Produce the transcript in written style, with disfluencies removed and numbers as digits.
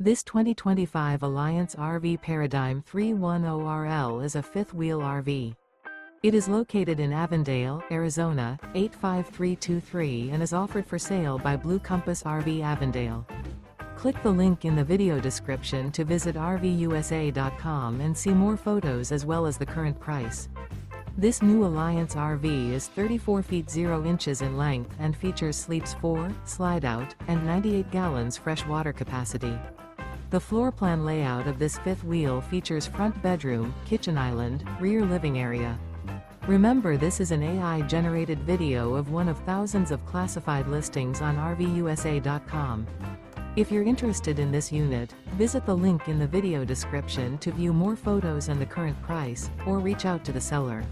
This 2025 Alliance RV Paradigm 310RL is a fifth-wheel RV. It is located in Avondale, Arizona, 85323 and is offered for sale by Blue Compass RV Avondale. Click the link in the video description to visit RVUSA.com and see more photos as well as the current price. This new Alliance RV is 34 feet 0 inches in length and features sleeps 4, slide-out, and 98 gallons fresh water capacity. The floor plan layout of this fifth wheel features front bedroom, kitchen island, rear living area. Remember, this is an AI-generated video of one of thousands of classified listings on RVUSA.com. If you're interested in this unit, visit the link in the video description to view more photos and the current price, or reach out to the seller.